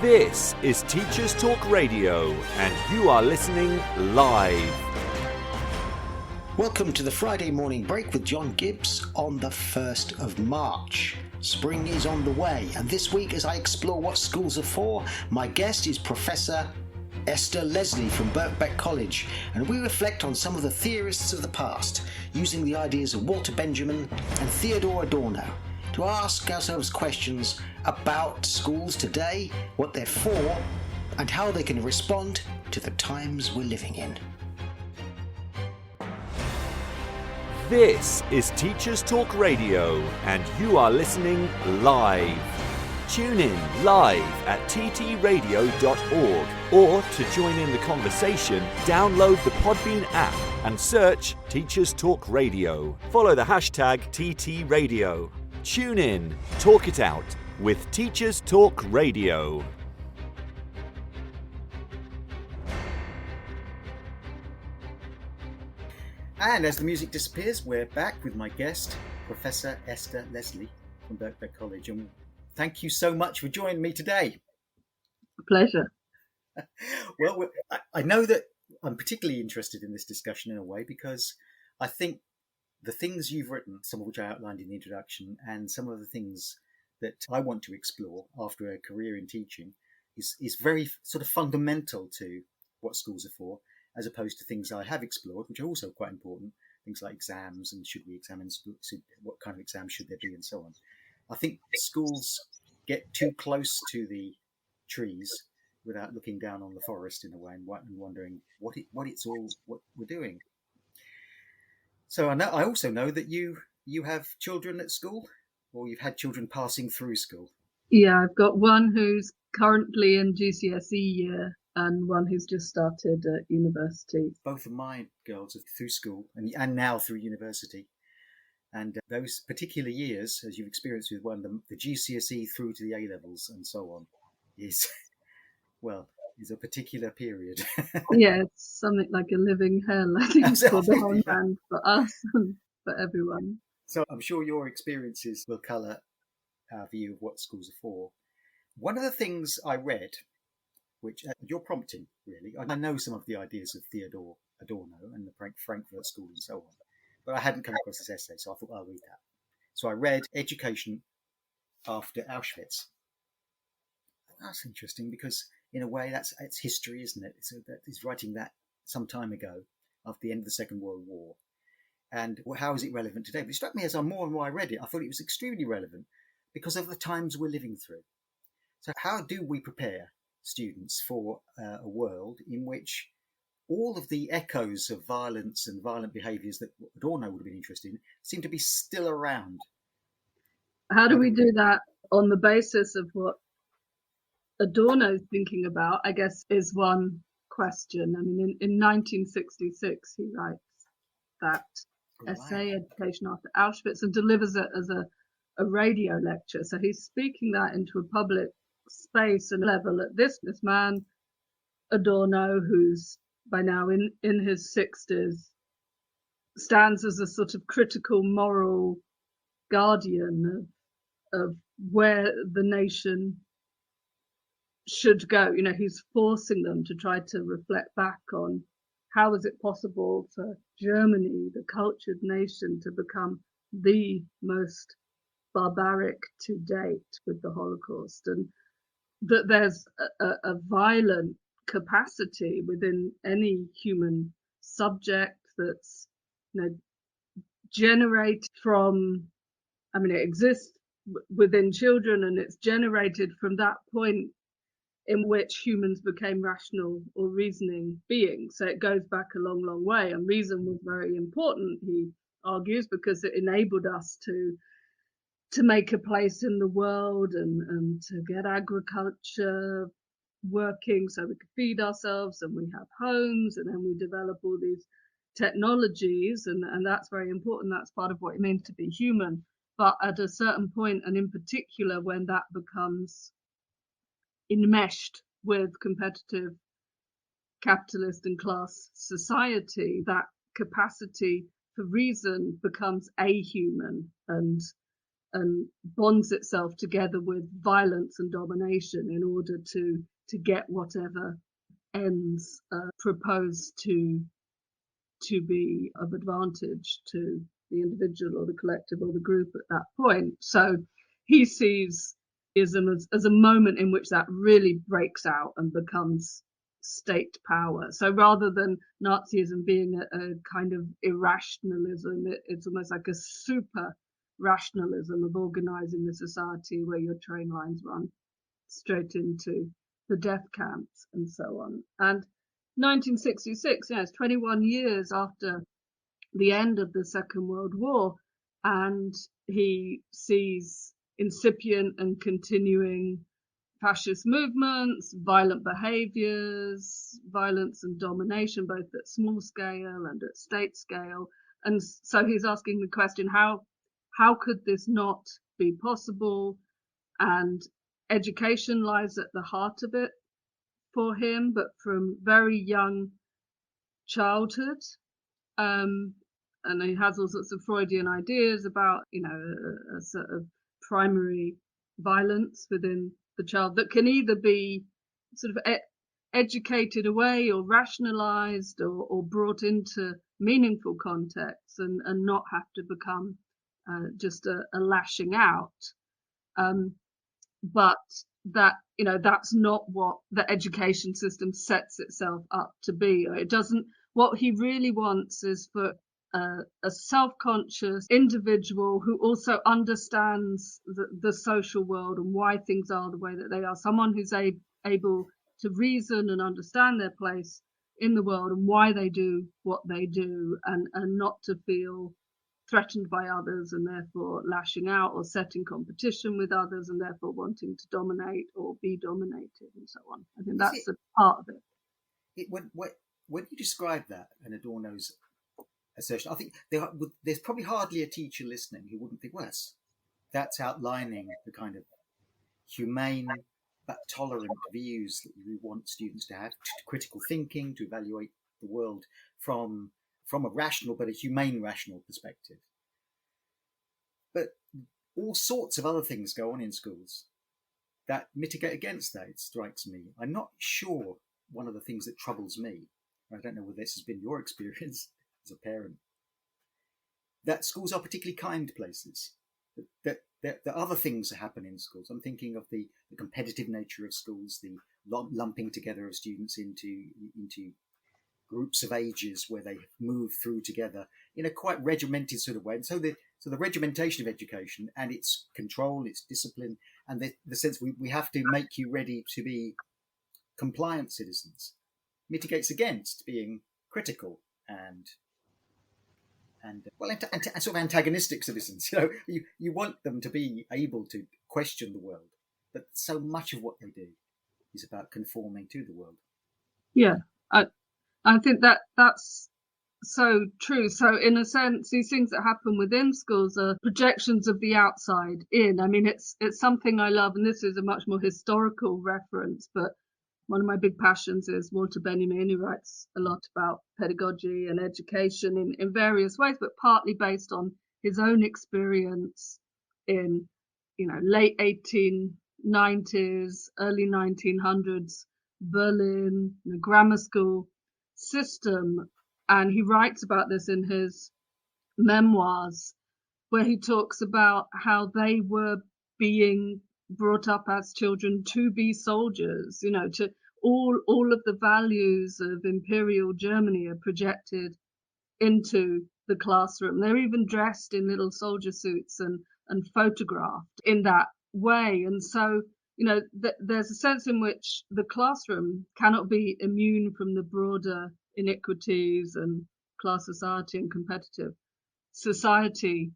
This is Teachers Talk Radio, and you are listening live. Welcome to the Friday morning break with John Gibbs on the 1st of March. Spring is on the way, and this week as I explore what schools are for, my guest is Professor Esther Leslie from Birkbeck College, and we reflect on some of the theorists of the past, using the ideas of Walter Benjamin and Theodore Adorno, to ask ourselves questions about schools today, what they're for, and how they can respond to the times we're living in. This is Teachers Talk Radio, and you are listening live. Tune in live at ttradio.org, or to join in the conversation, download the Podbean app and search Teachers Talk Radio. Follow the hashtag TTRadio. Tune in, talk it out with Teachers Talk Radio. And as the music disappears, we're back with my guest, Professor Esther Leslie from Birkbeck College. And thank you so much for joining me today. A pleasure. Well, I know that I'm particularly interested in this discussion in a way because I think the things you've written, some of which I outlined in the introduction, and some of the things that I want to explore after a career in teaching is very sort of fundamental to what schools are for, as opposed to things I have explored, which are also quite important, things like exams and should we examine, what kind of exams should there be, and so on. I think schools get too close to the trees without looking down on the forest in a way and wondering what we're doing. So I also know that you have children at school, or you've had children passing through school. Yeah, I've got one who's currently in GCSE year and one who's just started at university. Both of my girls are through school and now through university. And those particular years, as you've experienced with one, the GCSE through to the A-levels and so on, is a particular period. Yeah, it's something like a living hell, I think, for the whole man, for us and for everyone. So I'm sure your experiences will colour our view of what schools are for. One of the things I read, which you're prompting, really, I know some of the ideas of Theodore Adorno and the Frankfurt School and so on, but I hadn't come across this essay, so I thought I'll read that. So I read Education After Auschwitz. That's interesting because, in a way, it's history, isn't it? So that he's writing that some time ago, after the end of the Second World War. And how is it relevant today? But it struck me as more and more I read it, I thought it was extremely relevant because of the times we're living through. So how do we prepare students for a world in which all of the echoes of violence and violent behaviours that Adorno would have been interested in seem to be still around? How do we do that on the basis of what Adorno's thinking about, I guess, is one question. I mean, in 1966, he writes that essay, Education After Auschwitz, and delivers it as a radio lecture. So he's speaking that into a public space and level at this man, Adorno, who's by now in his 60s, stands as a sort of critical moral guardian of where the nation should go. You know, he's forcing them to try to reflect back on how is it possible for Germany, the cultured nation, to become the most barbaric to date with the Holocaust, and that there's a violent capacity within any human subject that's, you know, generated from, I mean, it exists within children and it's generated from that point in which humans became rational or reasoning beings. So it goes back a long, long way. And reason was very important, he argues, because it enabled us to make a place in the world and to get agriculture working so we could feed ourselves, and we have homes, and then we develop all these technologies, and that's very important. That's part of what it means to be human. But at a certain point, and in particular when that becomes enmeshed with competitive capitalist and class society, that capacity for reason becomes ahuman, and and bonds itself together with violence and domination in order to get whatever ends proposed to be of advantage to the individual or the collective or the group at that point. So he sees ism as a moment in which that really breaks out and becomes state power. So rather than Nazism being a kind of irrationalism, it's almost like a super rationalism of organizing the society where your train lines run straight into the death camps and so on. And 1966, it's 21 years after the end of the Second World War, and he sees incipient and continuing fascist movements, violent behaviors, violence and domination, both at small scale and at state scale. And so he's asking the question, how could this not be possible? And education lies at the heart of it for him, but from very young childhood. And he has all sorts of Freudian ideas about, a sort of primary violence within the child that can either be sort of educated away or rationalized or brought into meaningful contexts and not have to become just a lashing out. But that's not what the education system sets itself up to be. It doesn't. What he really wants is for a self-conscious individual who also understands the social world and why things are the way that they are. Someone who's able to reason and understand their place in the world and why they do what they do, and not to feel threatened by others and therefore lashing out or setting competition with others and therefore wanting to dominate or be dominated and so on. I think that's a part of it. When you describe that and Adorno's assertion, I think there's probably hardly a teacher listening who wouldn't think, well, that's outlining the kind of humane but tolerant views that we want students to have, critical thinking, to evaluate the world from a rational but a humane rational perspective. But all sorts of other things go on in schools that mitigate against that, it strikes me. I'm not sure one of the things that troubles me, I don't know whether this has been your experience as a parent, that schools are particularly kind places, that other things that happen in schools. I'm thinking of the competitive nature of schools, the lumping together of students into groups of ages where they move through together in a quite regimented sort of way. And so the regimentation of education and its control, its discipline, and the sense we have to make you ready to be compliant citizens mitigates against being critical and sort of antagonistic citizens. You want them to be able to question the world, but so much of what they do is about conforming to the world. Yeah, I think that's so true. So in a sense, these things that happen within schools are projections of the outside in. I mean, it's something I love, and this is a much more historical reference, but one of my big passions is Walter Benjamin, who writes a lot about pedagogy and education in various ways, but partly based on his own experience in, late 1890s, early 1900s, Berlin, the grammar school system. And he writes about this in his memoirs, where he talks about how they were being brought up as children to be soldiers, to all of the values of imperial Germany are projected into the classroom. They're even dressed in little soldier suits and photographed in that way. And so, there's a sense in which the classroom cannot be immune from the broader iniquities and class society and competitive society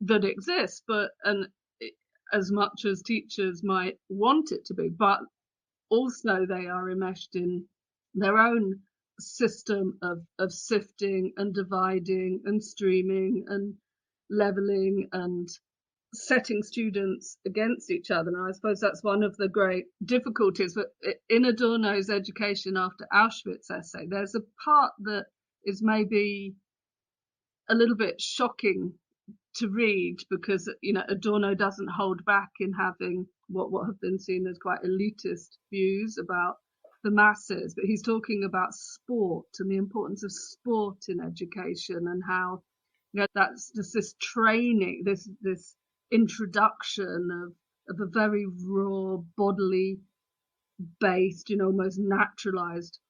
that exists, and as much as teachers might want it to be, but also they are enmeshed in their own system of sifting and dividing and streaming and leveling and setting students against each other. And I suppose that's one of the great difficulties. But in Adorno's Education After Auschwitz essay, there's a part that is maybe a little bit shocking to read, because Adorno doesn't hold back in having what have been seen as quite elitist views about the masses, but he's talking about sport and the importance of sport in education, and how that's just this training, this introduction of a very raw, bodily based, almost naturalized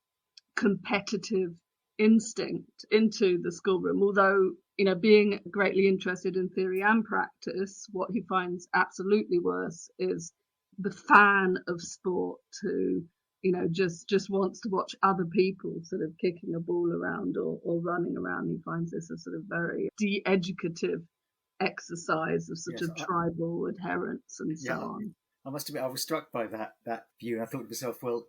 competitive instinct into the schoolroom. Although, being greatly interested in theory and practice, what he finds absolutely worse is the fan of sport who, just wants to watch other people sort of kicking a ball around or running around. He finds this a sort of very de-educative exercise of sort of tribal adherence and so on. I must admit, I was struck by that view, and I thought to myself, well,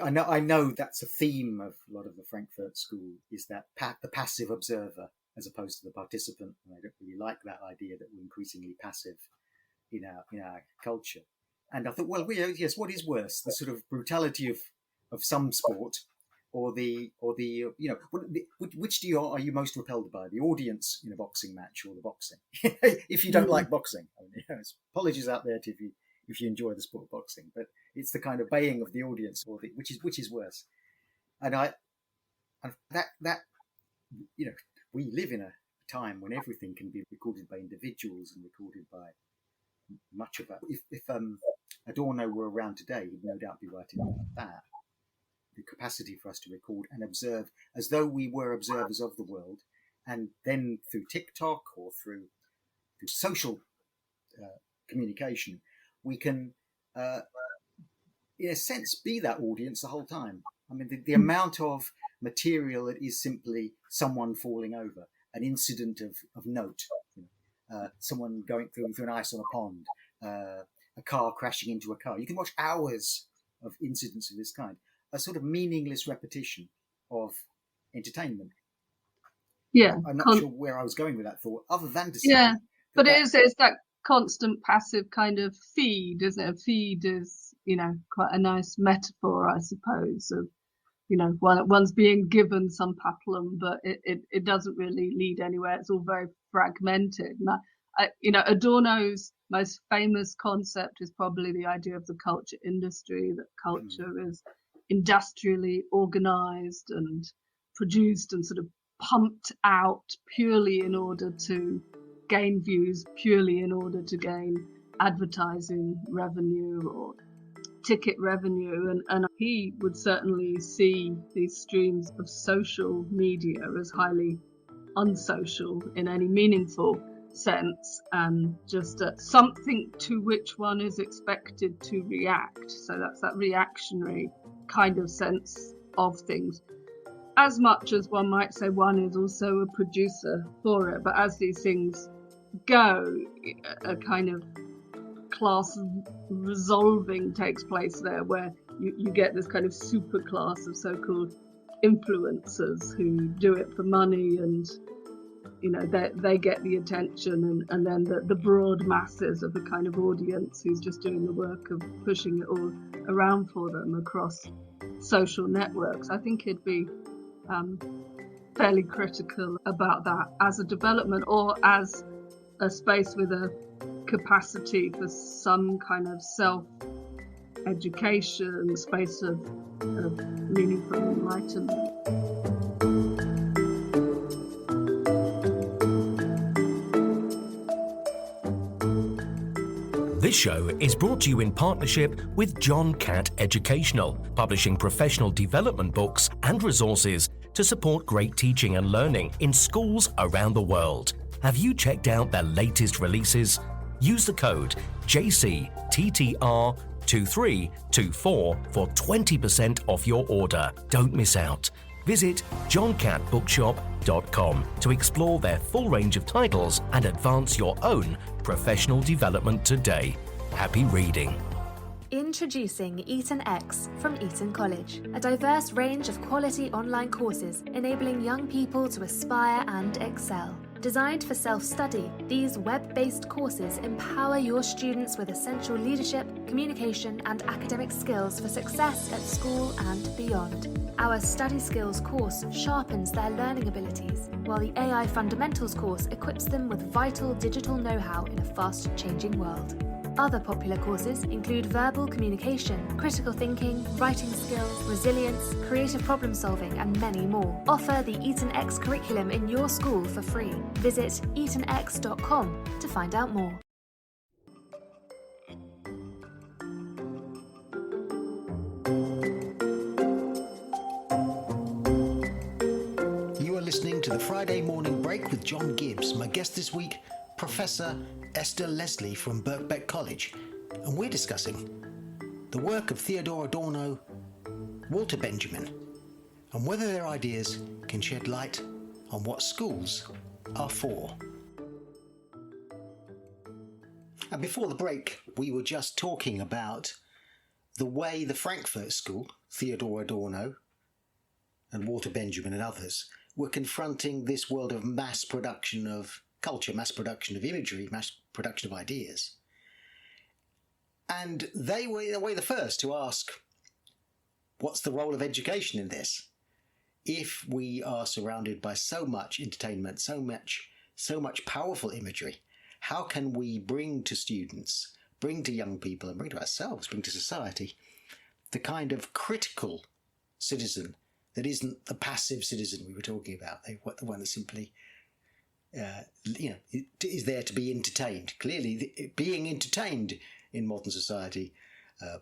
I know that's a theme of a lot of the Frankfurt School, is that the passive observer as opposed to the participant. And I don't really like that idea that we're increasingly passive in our culture. And I thought, well, yes, what is worse, the sort of brutality of some sport, or which are you most repelled by, the audience in a boxing match or the boxing? If you don't like boxing, apologies out there to if you enjoy the sport of boxing, but it's the kind of baying of the audience, which is worse. And we live in a time when everything can be recorded by individuals and recorded by much of that. If Adorno were around today, he'd no doubt be writing about that. The capacity for us to record and observe as though we were observers of the world, and then through TikTok or through social communication, we can, in a sense, be that audience the whole time. I mean, the amount of material that is simply someone falling over, an incident of note, someone going through an ice on a pond, a car crashing into a car. You can watch hours of incidents of this kind, a sort of meaningless repetition of entertainment. Yeah. I'm not sure where I was going with that thought, other than to say... Yeah, but it's that constant passive kind of feed, isn't it? A feed is, quite a nice metaphor, I suppose, of, one's being given some paplum, but it doesn't really lead anywhere. It's all very fragmented. And Adorno's most famous concept is probably the idea of the culture industry, that culture is industrially organized and produced and sort of pumped out purely in order to gain views, purely in order to gain advertising revenue or ticket revenue. And he would certainly see these streams of social media as highly unsocial in any meaningful sense, and just something to which one is expected to react. So that's that reactionary kind of sense of things, as much as one might say one is also a producer for it. But as these things go, a kind of class resolving takes place there, where you get this kind of super class of so-called influencers who do it for money, and they get the attention, and then the broad masses of the kind of audience who's just doing the work of pushing it all around for them across social networks. I think he'd be fairly critical about that as a development, or as a space with a capacity for some kind of self-education, space of meaningful enlightenment. This show is brought to you in partnership with John Catt Educational, publishing professional development books and resources to support great teaching and learning in schools around the world. Have you checked out their latest releases? Use the code JCTTR2324 for 20% off your order. Don't miss out. Visit johncattbookshop.com to explore their full range of titles and advance your own professional development today. Happy reading. Introducing Eton X from Eton College, a diverse range of quality online courses enabling young people to aspire and excel. Designed for self-study, these web-based courses empower your students with essential leadership, communication, and academic skills for success at school and beyond. Our Study Skills course sharpens their learning abilities, while the AI Fundamentals course equips them with vital digital know-how in a fast-changing world. Other popular courses include verbal communication, critical thinking, writing skills, resilience, creative problem solving, and many more. Offer the EtonX curriculum in your school for free. Visit etonx.com to find out more. You are listening to the Friday Morning Break with John Gibbs. My guest this week, Professor Esther Leslie from Birkbeck College, and we're discussing the work of Theodore Adorno, Walter Benjamin, and whether their ideas can shed light on what schools are for. And before the break, we were just talking about the way the Frankfurt School, Theodore Adorno and Walter Benjamin and others, were confronting this world of mass production of culture, mass production of imagery, mass production of ideas. And they were, in a way, the first to ask, what's the role of education in this? If we are surrounded by so much entertainment, so much powerful imagery, how can we bring to students, bring to young people, and bring to ourselves, bring to society, the kind of critical citizen that isn't the passive citizen we were talking about, the one that simply is there to be entertained. Clearly, being entertained in modern society,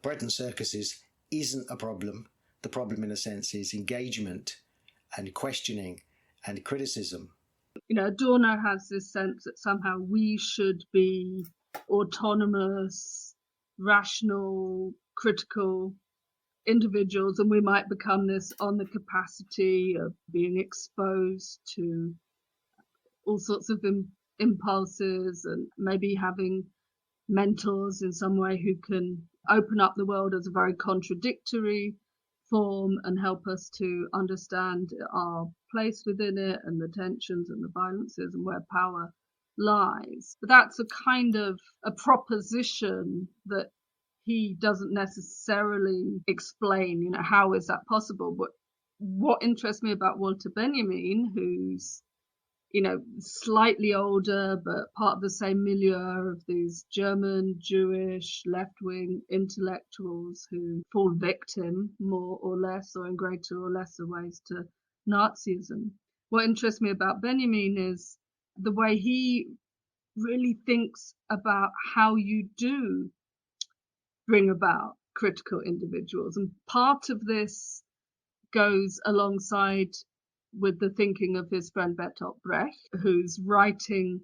bread and circuses, isn't a problem. The problem, in a sense, is engagement and questioning and criticism. Adorno has this sense that somehow we should be autonomous, rational, critical individuals, and we might become this on the capacity of being exposed to all sorts of impulses, and maybe having mentors in some way who can open up the world as a very contradictory form and help us to understand our place within it and the tensions and the violences and where power lies. But that's a kind of a proposition that he doesn't necessarily explain, how is that possible? But what interests me about Walter Benjamin, who's slightly older, but part of the same milieu of these German, Jewish, left-wing intellectuals who fall victim, more or less, or in greater or lesser ways, to Nazism. What interests me about Benjamin is the way he really thinks about how you do bring about critical individuals. And part of this goes alongside with the thinking of his friend Bertolt Brecht, who's writing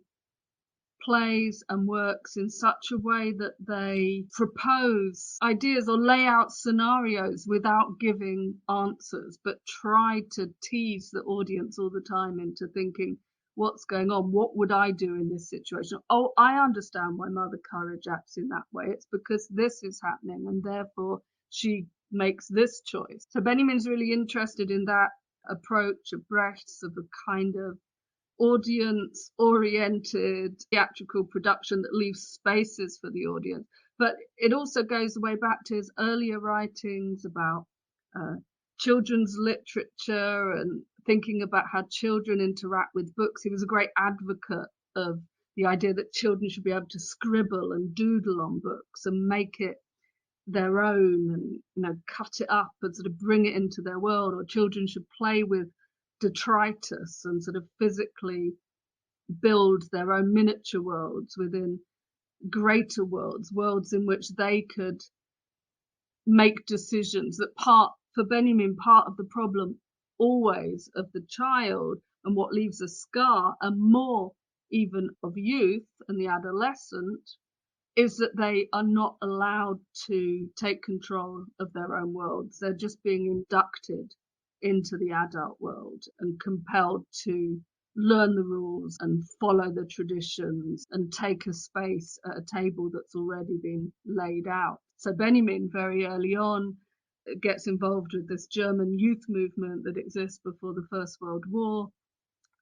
plays and works in such a way that they propose ideas or lay out scenarios without giving answers, but try to tease the audience all the time into thinking, what's going on? What would I do in this situation? Oh, I understand why Mother Courage acts in that way. It's because this is happening, and therefore she makes this choice. So Benjamin's really interested in that approach of Brecht's, of a kind of audience-oriented theatrical production that leaves spaces for the audience. But it also goes way back to his earlier writings about children's literature and thinking about how children interact with books. He was a great advocate of the idea that children should be able to scribble and doodle on books and make it their own, and cut it up and sort of bring it into their world, or children should play with detritus and sort of physically build their own miniature worlds within greater worlds in which they could make decisions. That for Benjamin, part of the problem always of the child and what leaves a scar, and more even of youth and the adolescent, is that they are not allowed to take control of their own worlds. They're just being inducted into the adult world and compelled to learn the rules and follow the traditions and take a space at a table that's already been laid out. So Benjamin very early on gets involved with this German youth movement that exists before the First World War,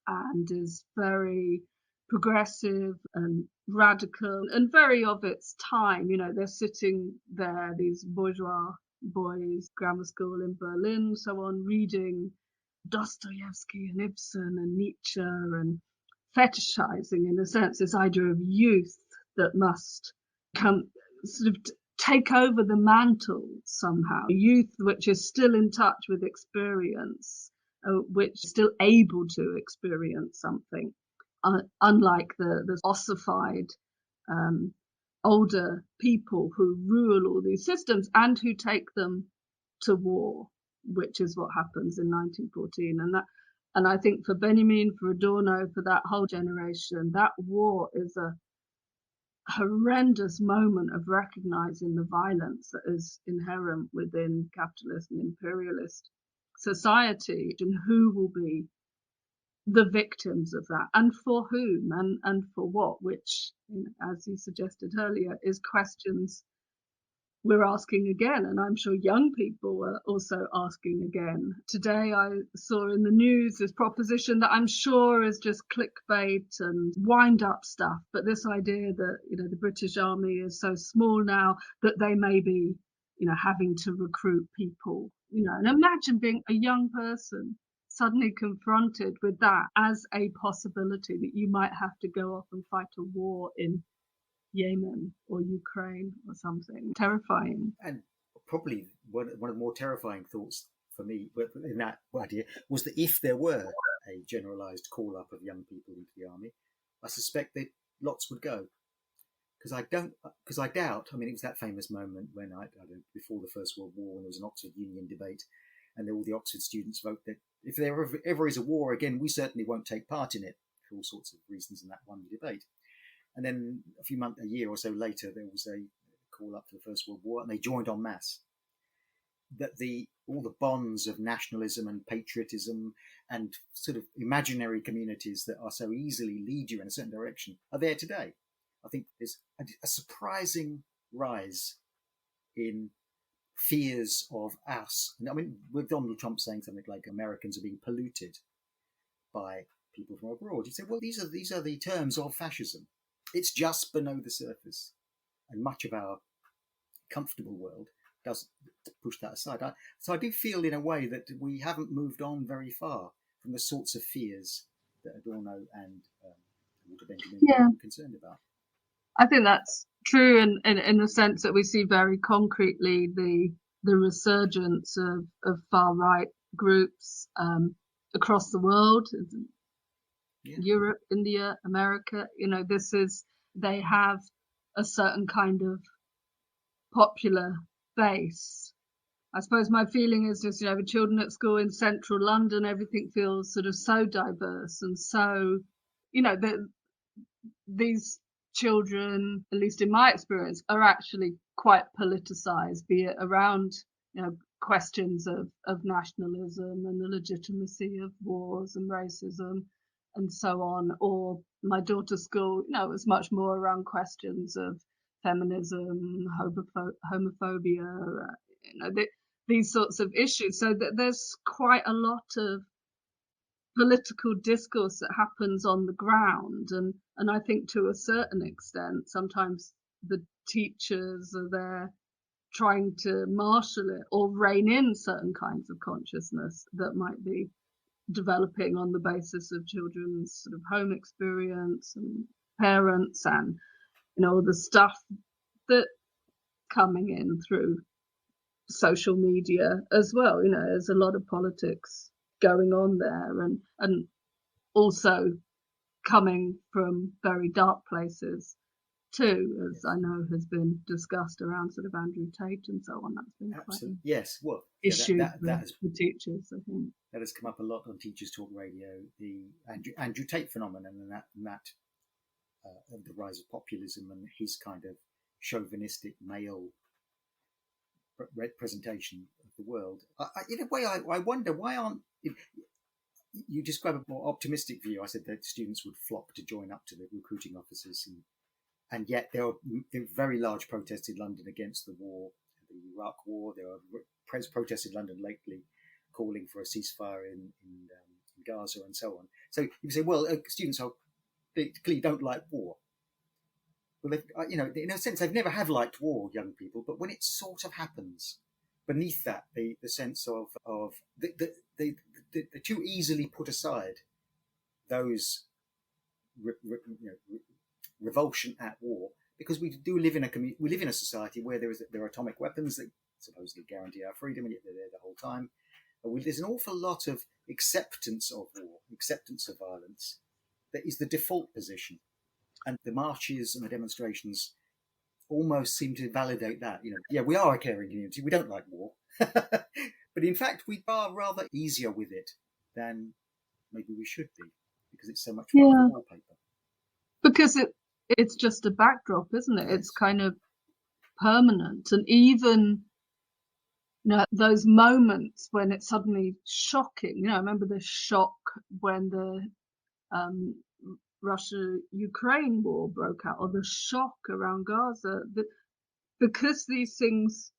and is very progressive and radical and very of its time. They're sitting there, these bourgeois boys, grammar school in Berlin, so on, reading Dostoevsky and Ibsen and Nietzsche and fetishizing, in a sense, this idea of youth that must come sort of take over the mantle somehow. Youth which is still in touch with experience, which is still able to experience something, unlike the ossified older people who rule all these systems and who take them to war, which is what happens in 1914. And I think for Benjamin, for Adorno, for that whole generation, that war is a horrendous moment of recognizing the violence that is inherent within capitalist and imperialist society, and who will be the victims of that, and for whom, and for what, which, as you suggested earlier, is questions we're asking again, and I'm sure young people are also asking again. Today I saw in the news this proposition that I'm sure is just clickbait and wind up stuff, but this idea that the British Army is so small now that they may be having to recruit people, and imagine being a young person suddenly confronted with that as a possibility, that you might have to go off and fight a war in Yemen or Ukraine or something. Terrifying. And probably one of the more terrifying thoughts for me in that idea was that if there were a generalised call-up of young people into the army, I suspect that lots would go. Because I doubt, it was that famous moment when, before the First World War, when there was an Oxford Union debate, and all the Oxford students vote that if there ever is a war again, we certainly won't take part in it, for all sorts of reasons in that one debate. And then a year or so later, there was a call up for the First World War, and they joined en masse. That all the bonds of nationalism and patriotism and sort of imaginary communities that are so easily lead you in a certain direction are there today. I think there's a surprising rise in fears of us. With Donald Trump saying something like Americans are being polluted by people from abroad, you say, well, these are the terms of fascism. It's just below the surface, and much of our comfortable world does push that aside. So I do feel, in a way, that we haven't moved on very far from the sorts of fears that Adorno and Walter Benjamin were concerned about. I think that's true in the sense that we see very concretely the resurgence of far right groups across the world. Yeah. Europe, India, America, they have a certain kind of popular base. I suppose my feeling is just, with children at school in central London, everything feels sort of so diverse and so, these children, at least in my experience, are actually quite politicized, be it around, questions of nationalism and the legitimacy of wars and racism and so on. Or my daughter's school, was much more around questions of feminism, homophobia, these sorts of issues. So that there's quite a lot of political discourse that happens on the ground, and I think to a certain extent sometimes the teachers are there trying to marshal it or rein in certain kinds of consciousness that might be developing on the basis of children's sort of home experience and parents, and the stuff that coming in through social media as well. There's a lot of politics going on there, and also coming from very dark places too, as I know has been discussed around sort of Andrew Tate and so on. That's been absolutely quite issue with teachers. I think that has come up a lot on Teachers Talk Radio. The Andrew Tate phenomenon, and that of the rise of populism and his kind of chauvinistic male representation of the world. In a way, I wonder why aren't you describe a more optimistic view. I said that students would flock to join up to the recruiting officers, and yet there are very large protests in London against the war, the Iraq War. There are protests in London lately calling for a ceasefire in Gaza and so on. So you can say, well, students are they clearly don't like war. Well, in a sense, they've never have liked war, young people. But when it sort of happens, beneath that, the sense of the too easily put aside those revulsion at war, because we do live in we live in a society where there are atomic weapons that supposedly guarantee our freedom, and yet they're there the whole time. There's an awful lot of acceptance of war, acceptance of violence, that is the default position. And the marches and the demonstrations almost seem to validate that. We are a caring community. We don't like war. But in fact, we are rather easier with it than maybe we should be, because it's so much more of a wallpaper. Because it's just a backdrop, isn't it? Yes. It's kind of permanent. And even those moments when it's suddenly shocking. I remember the shock when the Russia-Ukraine war broke out, or the shock around Gaza. Because these things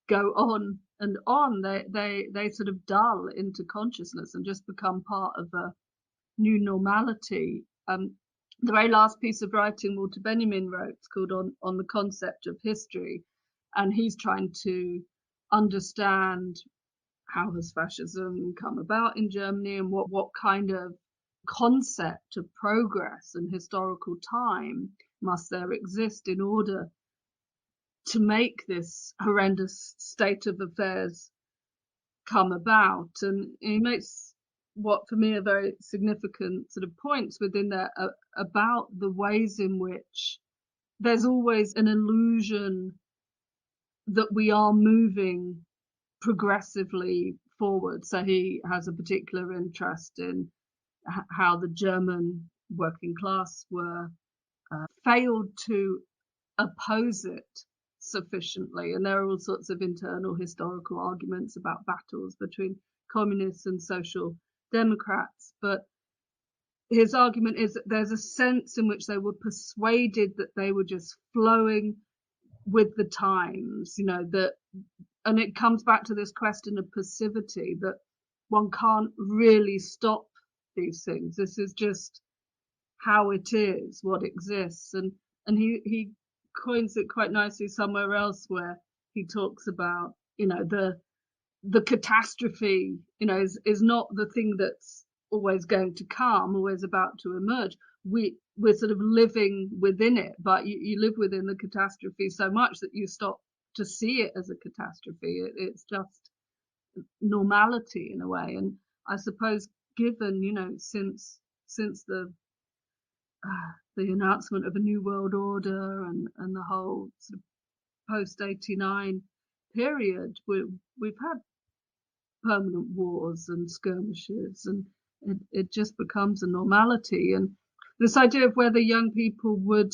go on and on, they sort of dull into consciousness and just become part of a new normality. The very last piece of writing Walter Benjamin wrote is called On the Concept of History, and he's trying to understand how has fascism come about in Germany, and what kind of concept of progress and historical time must there exist in order to make this horrendous state of affairs come about. And he makes what for me are very significant sort of points within there about the ways in which there's always an illusion that we are moving progressively forward. So he has a particular interest in how the German working class were failed to oppose it sufficiently. And there are all sorts of internal historical arguments about battles between communists and social democrats. But his argument is that there's a sense in which they were persuaded that they were just flowing with the times, and it comes back to this question of passivity, that one can't really stop these things. This is just how it is, what exists. And he coins it quite nicely somewhere else, where he talks about, the catastrophe, is not the thing that's always going to come, always about to emerge. We're sort of living within it, but you live within the catastrophe so much that you stop to see it as a catastrophe. It's just normality in a way. And I suppose, given since the announcement of a new world order and the whole sort of post-89 period, we've had permanent wars and skirmishes, and it just becomes a normality. And this idea of whether young people would,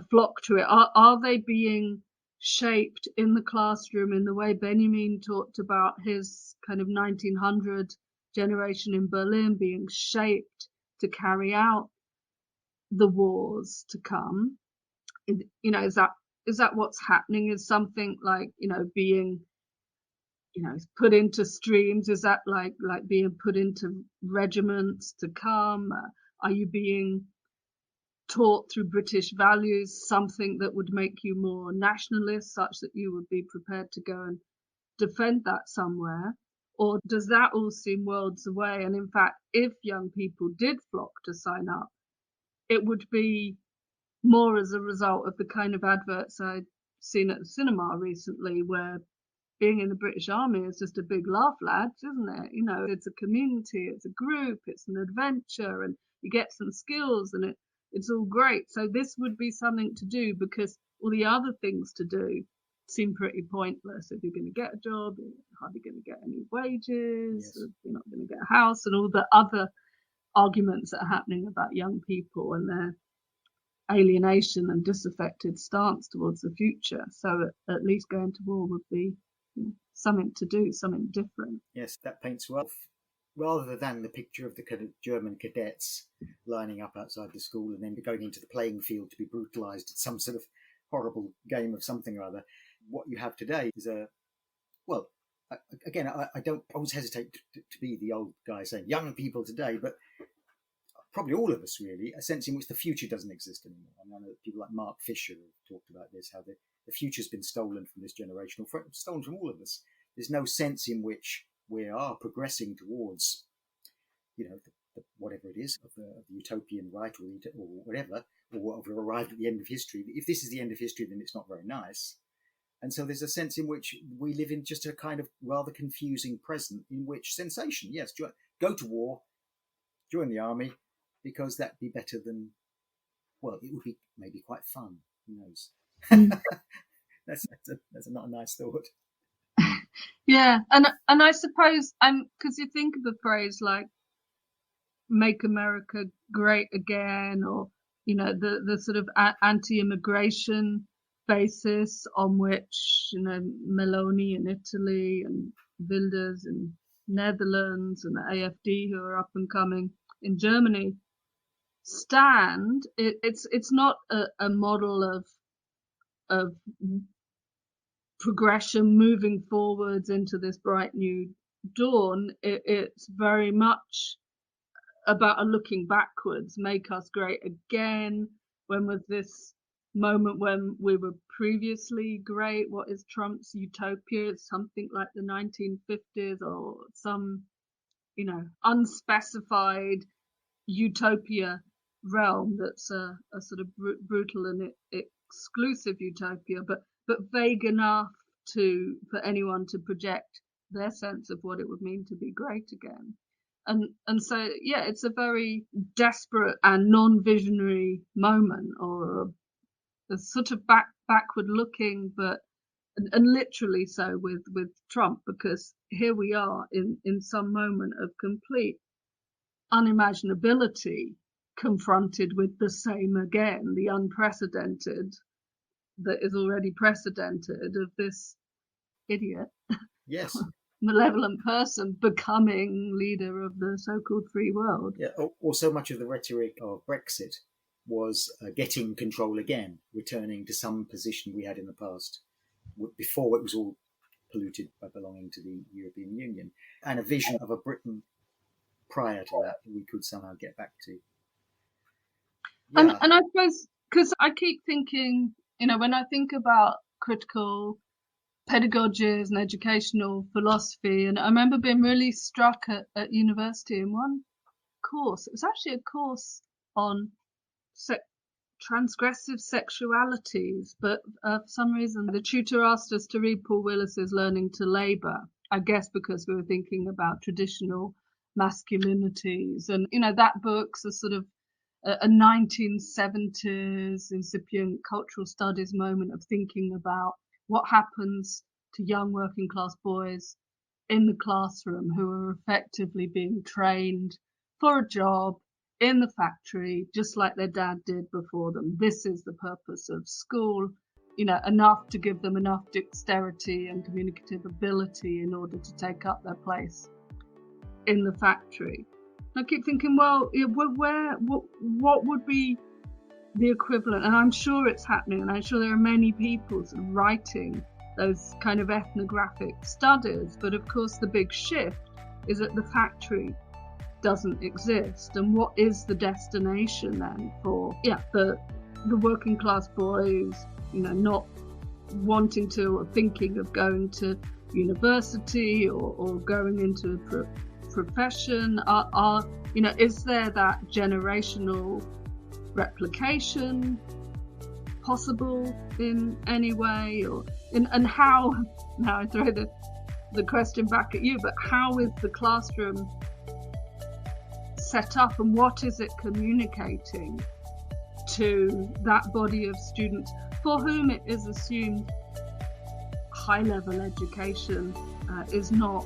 flock to it, are they being shaped in the classroom in the way Benjamin talked about his kind of 1900 generation in Berlin being shaped to carry out the wars to come? Is that what's happening? Is something like, being, put into streams? Is that like being put into regiments to come? Are you being taught through British values something that would make you more nationalist, such that you would be prepared to go and defend that somewhere? Or does that all seem worlds away? And in fact, if young people did flock to sign up, it would be more as a result of the kind of adverts I'd seen at the cinema recently, where being in the British Army is just a big laugh, lads, isn't it? It's a community, it's a group, it's an adventure, and you get some skills, and it's all great. So this would be something to do, because all the other things to do seem pretty pointless. If you're going to get a job, you're hardly going to get any wages, yes. You're not going to get a house, and all the other arguments that are happening about young people and their alienation and disaffected stance towards the future. So at least going to war would be something to do, something different. Yes, that paints well, rather than the picture of the kind of German cadets lining up outside the school and then going into the playing field to be brutalized in some sort of horrible game of something or other. What you have today is again, I don't always hesitate to be the old guy saying young people today, but probably all of us really, a sense in which the future doesn't exist anymore. I know people like Mark Fisher have talked about this, how the future's been stolen from this generation, or stolen from all of us. There's no sense in which we are progressing towards, whatever it is, of the utopian right or whatever, or we've arrived at the end of history. If this is the end of history, then it's not very nice. And so there's a sense in which we live in just a kind of rather confusing present in which sensation, yes, go to war, join the army, because that'd be better than, well, it would be maybe quite fun. Who knows? That's not a nice thought. Yeah, and I suppose because you think of a phrase like "Make America Great Again," or the sort of anti-immigration basis on which Meloni in Italy and Wilders in Netherlands and the AFD, who are up and coming in Germany, stand. It's not a model of progression moving forwards into this bright new dawn. It's very much about a looking backwards. Make us great again. When was this moment when we were previously great? What is Trump's utopia? It's something like the 1950s or some unspecified utopia realm that's a sort of brutal and exclusive utopia, but vague enough for anyone to project their sense of what it would mean to be great again. And so, yeah, it's a very desperate and non-visionary moment, or a sort of backward looking, but and literally so with Trump, because here we are in some moment of complete unimaginability, confronted with the same again, the unprecedented that is already precedented of this idiot, yes, malevolent person becoming leader of the so-called free world. Yeah, or so much of the rhetoric of Brexit was getting control again, returning to some position we had in the past, before it was all polluted by belonging to the European Union, and a vision of a Britain prior to that we could somehow get back to. Yeah. And I suppose, because I keep thinking, when I think about critical pedagogies and educational philosophy, and I remember being really struck at university in one course. It was actually a course on transgressive sexualities, but for some reason the tutor asked us to read Paul Willis's Learning to Labour, I guess because we were thinking about traditional masculinities. And, that book's a sort of a 1970s incipient cultural studies moment of thinking about what happens to young working class boys in the classroom who are effectively being trained for a job in the factory, just like their dad did before them. This is the purpose of school, enough to give them enough dexterity and communicative ability in order to take up their place in the factory. I keep thinking, well, what would be the equivalent? And I'm sure it's happening, and I'm sure there are many people sort of writing those kind of ethnographic studies. But of course, the big shift is that the factory doesn't exist. And what is the destination then for the working class boys, not wanting to or thinking of going to university or going into a profession? Is there that generational replication possible in any way, and how? Now I throw the question back at you, but how is the classroom set up, and what is it communicating to that body of students for whom it is assumed high-level education is not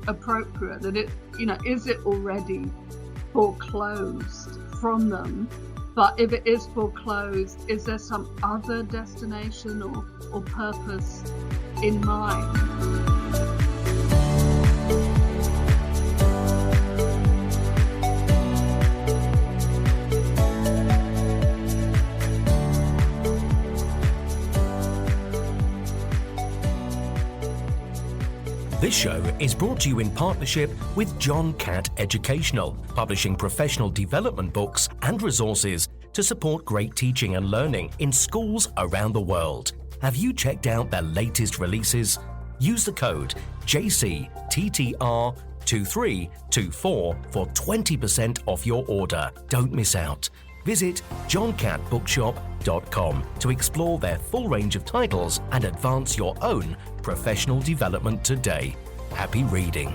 appropriate? That it, is it already foreclosed from them? But if it is foreclosed, is there some other destination or purpose in mind? This show is brought to you in partnership with John Catt Educational, publishing professional development books and resources to support great teaching and learning in schools around the world. Have you checked out their latest releases? Use the code JCTTR2324 for 20% off your order. Don't miss out. Visit johncattbookshop.com to explore their full range of titles and advance your own professional development today. Happy reading.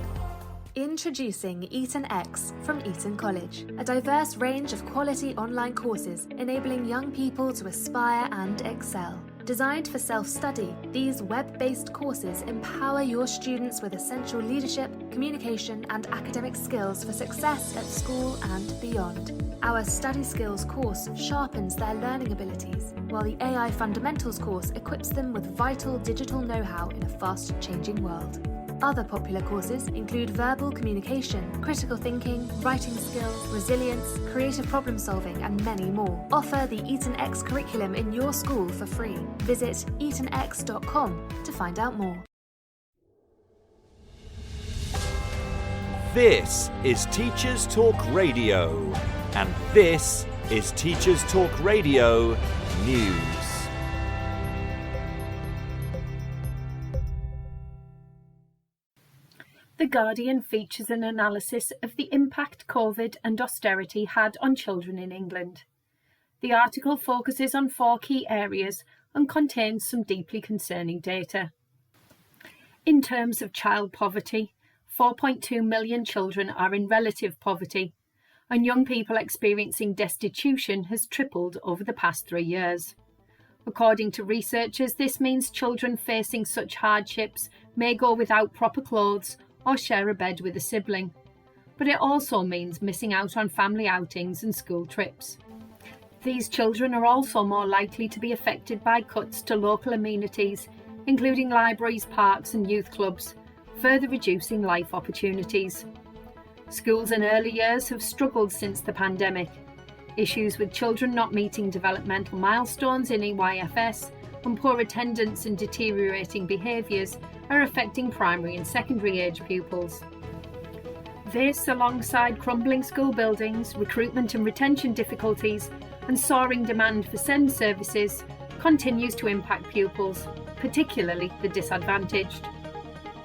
Introducing Eton X from Eton College, a diverse range of quality online courses enabling young people to aspire and excel. Designed for self-study, these web-based courses empower your students with essential leadership, communication, and academic skills for success at school and beyond. Our Study Skills course sharpens their learning abilities, while the AI Fundamentals course equips them with vital digital know-how in a fast-changing world. Other popular courses include verbal communication, critical thinking, writing skills, resilience, creative problem solving, and many more. Offer the Eton X curriculum in your school for free. Visit etonx.com to find out more. This is Teachers Talk Radio, and this is Teachers Talk Radio News. The Guardian features an analysis of the impact COVID and austerity had on children in England. The article focuses on 4 key areas and contains some deeply concerning data. In terms of child poverty, 4.2 million children are in relative poverty, and young people experiencing destitution has tripled over the past 3 years. According to researchers, this means children facing such hardships may go without proper clothes or share a bed with a sibling, but it also means missing out on family outings and school trips. These children are also more likely to be affected by cuts to local amenities, including libraries, parks and youth clubs, further reducing life opportunities. Schools in early years have struggled since the pandemic. Issues with children not meeting developmental milestones in EYFS and poor attendance and deteriorating behaviours are affecting primary and secondary age pupils. This, alongside crumbling school buildings, recruitment and retention difficulties, and soaring demand for SEND services, continues to impact pupils, particularly the disadvantaged.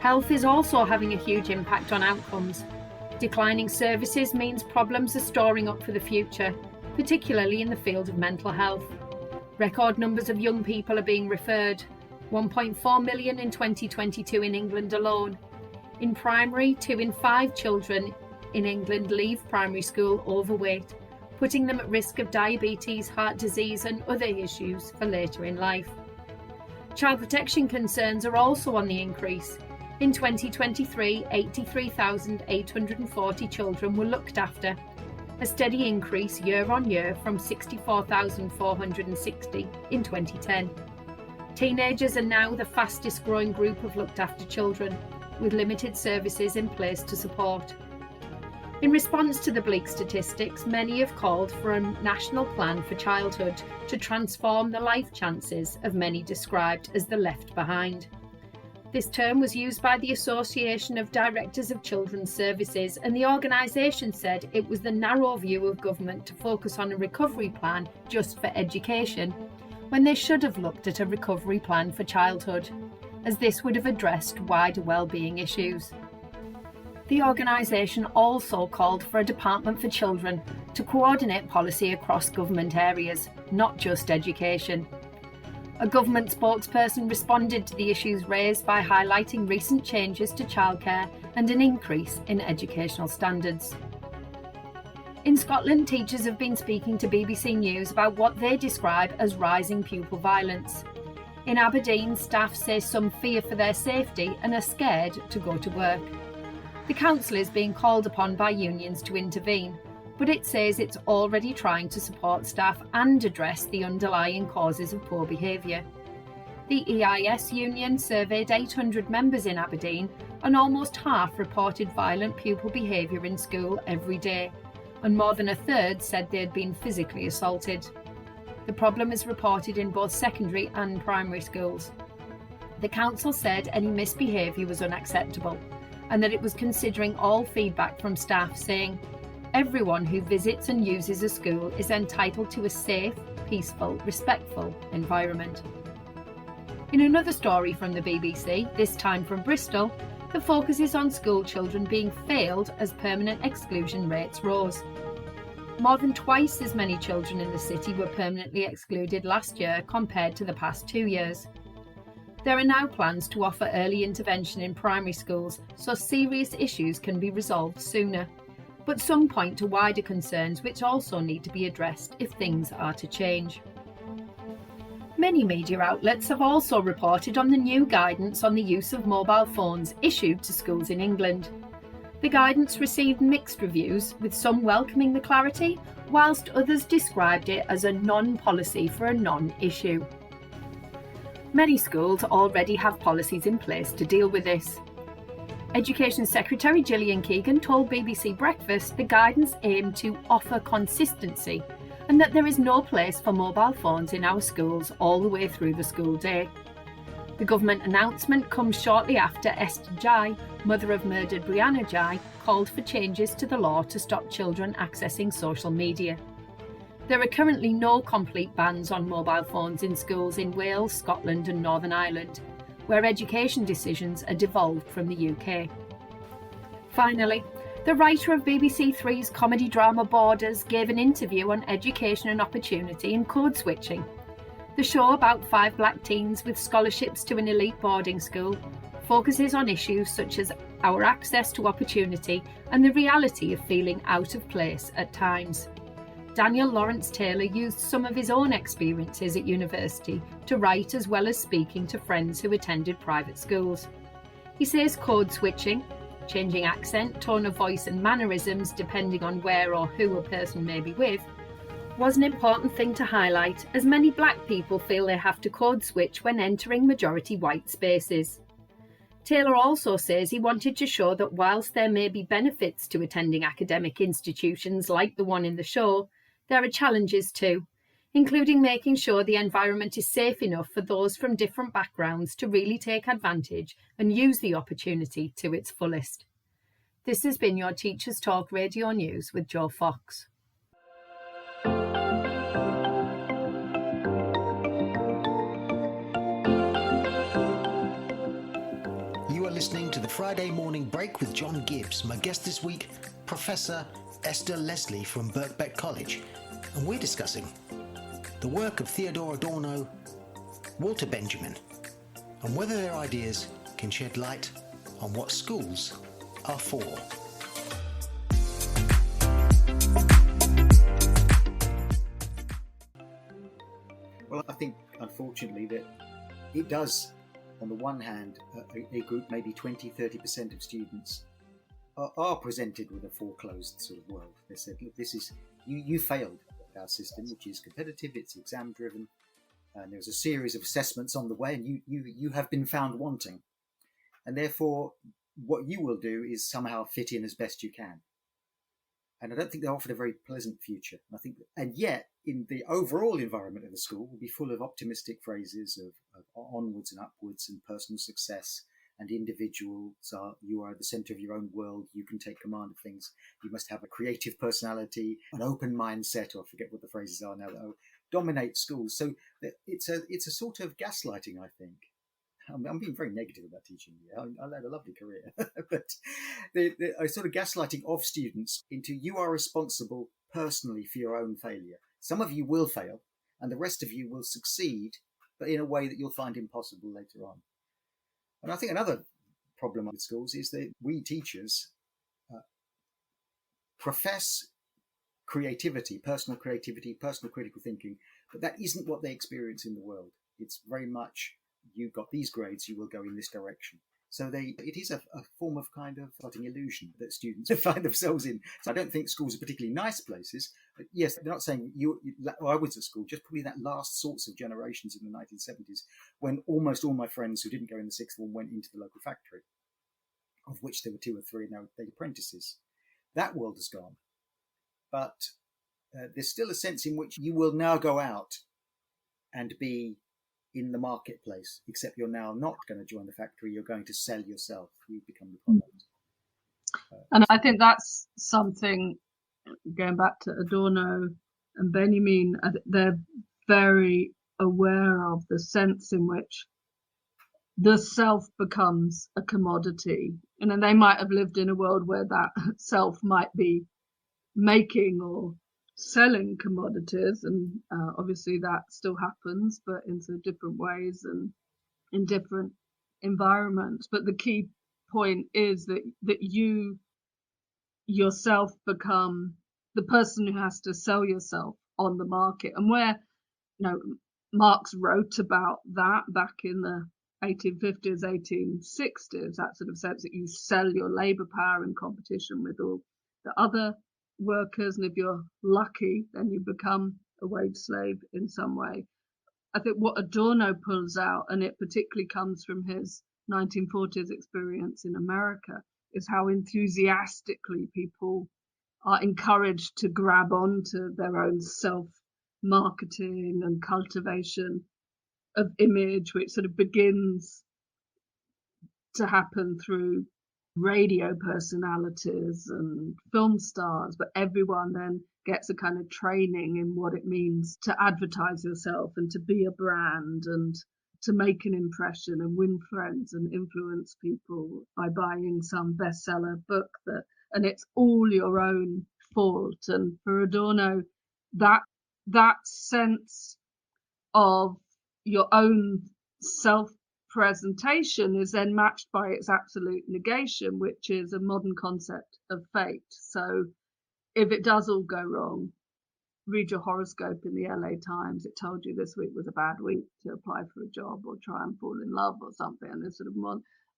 Health is also having a huge impact on outcomes. Declining services means problems are storing up for the future, particularly in the field of mental health. Record numbers of young people are being referred, 1.4 million in 2022 in England alone. In primary, 2 in 5 children in England leave primary school overweight, putting them at risk of diabetes, heart disease and other issues for later in life. Child protection concerns are also on the increase. In 2023, 83,840 children were looked after, a steady increase year on year from 64,460 in 2010. Teenagers are now the fastest growing group of looked after children, with limited services in place to support. In response to the bleak statistics, many have called for a national plan for childhood to transform the life chances of many described as the left behind. This term was used by the Association of Directors of Children's Services, and the organisation said it was the narrow view of government to focus on a recovery plan just for education, when they should have looked at a recovery plan for childhood, as this would have addressed wider wellbeing issues. The organisation also called for a Department for Children to coordinate policy across government areas, not just education. A government spokesperson responded to the issues raised by highlighting recent changes to childcare and an increase in educational standards. In Scotland, teachers have been speaking to BBC News about what they describe as rising pupil violence. In Aberdeen, staff say some fear for their safety and are scared to go to work. The council is being called upon by unions to intervene, but it says it's already trying to support staff and address the underlying causes of poor behaviour. The EIS union surveyed 800 members in Aberdeen, and almost half reported violent pupil behaviour in school every day, and more than a third said they had been physically assaulted. The problem is reported in both secondary and primary schools. the council said any misbehaviour was unacceptable and that it was considering all feedback from staff, saying, "Everyone who visits and uses a school is entitled to a safe, peaceful, respectful environment." In another story from the BBC, this time from Bristol, the focus is on school children being failed as permanent exclusion rates rose. More than twice as many children in the city were permanently excluded last year compared to the past 2 years. There are now plans to offer early intervention in primary schools so serious issues can be resolved sooner. But some point to wider concerns which also need to be addressed if things are to change. Many media outlets have also reported on the new guidance on the use of mobile phones issued to schools in England. The guidance received mixed reviews, with some welcoming the clarity, whilst others described it as a non-policy for a non-issue. Many schools already have policies in place to deal with this. Education Secretary Gillian Keegan told BBC Breakfast the guidance aimed to offer consistency and that there is no place for mobile phones in our schools all the way through the school day. The government announcement comes shortly after Esther Jai, mother of murdered Brianna Jai, called for changes to the law to stop children accessing social media. There are currently no complete bans on mobile phones in schools in Wales, Scotland and Northern Ireland, where education decisions are devolved from the UK. Finally, the writer of BBC Three's comedy drama Borders gave an interview on education and opportunity and code switching. The show, about 5 black teens with scholarships to an elite boarding school, focuses on issues such as our access to opportunity and the reality of feeling out of place at times. Daniel Lawrence Taylor used some of his own experiences at university to write as well as speaking to friends who attended private schools. He says code switching, changing accent, tone of voice and mannerisms depending on where or who a person may be with, was an important thing to highlight, as many black people feel they have to code switch when entering majority white spaces. Taylor also says he wanted to show that whilst there may be benefits to attending academic institutions like the one in the show, there are challenges too, including making sure the environment is safe enough for those from different backgrounds to really take advantage and use the opportunity to its fullest. This has been your Teachers Talk Radio News with Joe Fox. You are listening to the Friday Morning Break with John Gibbs. My guest this week, Professor Esther Leslie from Birkbeck College, and we're discussing the work of Theodore Adorno, Walter Benjamin, and whether their ideas can shed light on what schools are for. Well, I think, unfortunately, that it does, on the one hand, a group, maybe 20-30% of students, are presented with a foreclosed sort of world. They said, look, this is, you failed our system, which is competitive, it's exam-driven, and there's a series of assessments on the way, and you have been found wanting. And therefore, what you will do is somehow fit in as best you can. And I don't think they offered a very pleasant future. And yet, in the overall environment of the school, will be full of optimistic phrases of onwards and upwards and personal success, and individuals you are at the center of your own world. You can take command of things. You must have a creative personality, an open mindset, or I forget what the phrases are now, that dominate schools. So it's a sort of gaslighting, I think. I'm being very negative about teaching here. I had a lovely career, but a sort of gaslighting of students into you are responsible personally for your own failure. Some of you will fail, and the rest of you will succeed, but in a way that you'll find impossible later on. And I think another problem with schools is that we teachers profess creativity, personal critical thinking, but that isn't what they experience in the world. It's very much, you got these grades, you will go in this direction. So it is a form of kind of an illusion that students find themselves in. So I don't think schools are particularly nice places. But yes, they're not saying I was at school, just probably that last sorts of generations in the 1970s, when almost all my friends who didn't go in the sixth form went into the local factory, of which there were 2 or 3 now they're apprentices. That world has gone. But there's still a sense in which you will now go out and be in the marketplace, except you're now not going to join the factory, you're going to sell yourself. You become the product. And I think that's something, going back to Adorno and Benjamin, they're very aware of the sense in which the self becomes a commodity. And then they might have lived in a world where that self might be making or selling commodities, and obviously that still happens, but in sort of different ways and in different environments. But the key point is that you yourself become the person who has to sell yourself on the market. And where, Marx wrote about that back in the 1850s, 1860s, that sort of sense that you sell your labor power in competition with all the other workers, and if you're lucky, then you become a wage slave in some way. I think what Adorno pulls out, and it particularly comes from his 1940s experience in America, is how enthusiastically people are encouraged to grab onto their own self-marketing and cultivation of image, which sort of begins to happen through radio personalities and film stars, but everyone then gets a kind of training in what it means to advertise yourself and to be a brand and to make an impression and win friends and influence people by buying some bestseller book and it's all your own fault. And for Adorno, that sense of your own self-presentation is then matched by its absolute negation, which is a modern concept of fate. So if it does all go wrong, read your horoscope in the LA Times. It told you this week was a bad week to apply for a job or try and fall in love or something. And this sort of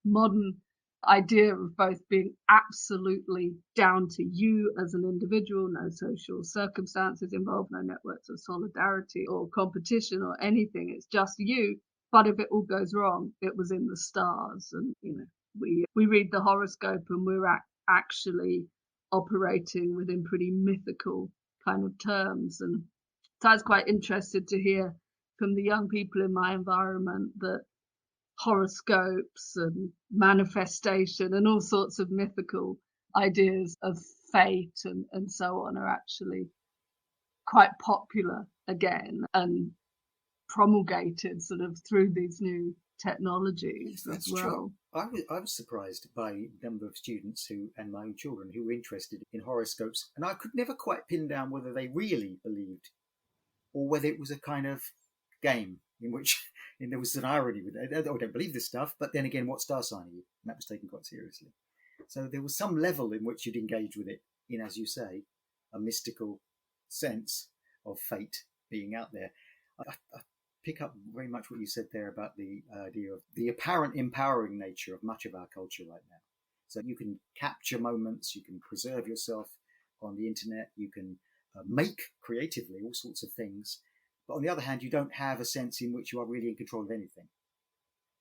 modern idea of both being absolutely down to you as an individual, no social circumstances involved, no networks of solidarity or competition or anything. It's just you. But if it all goes wrong, it was in the stars. And, we read the horoscope and we're actually operating within pretty mythical kind of terms. And so I was quite interested to hear from the young people in my environment that horoscopes and manifestation and all sorts of mythical ideas of fate and so on are actually quite popular again and promulgated sort of through these new technologies. That's as well. True. I was surprised by the number of students and my own children who were interested in horoscopes, and I could never quite pin down whether they really believed or whether it was a kind of game in which there was an irony with it. I don't believe this stuff, but then again, what star sign are you? And that was taken quite seriously. So there was some level in which you'd engage with it in, as you say, a mystical sense of fate being out there. I pick up very much what you said there about the idea of the apparent empowering nature of much of our culture right now. So you can capture moments, you can preserve yourself on the internet, you can make creatively all sorts of things. But on the other hand, you don't have a sense in which you are really in control of anything.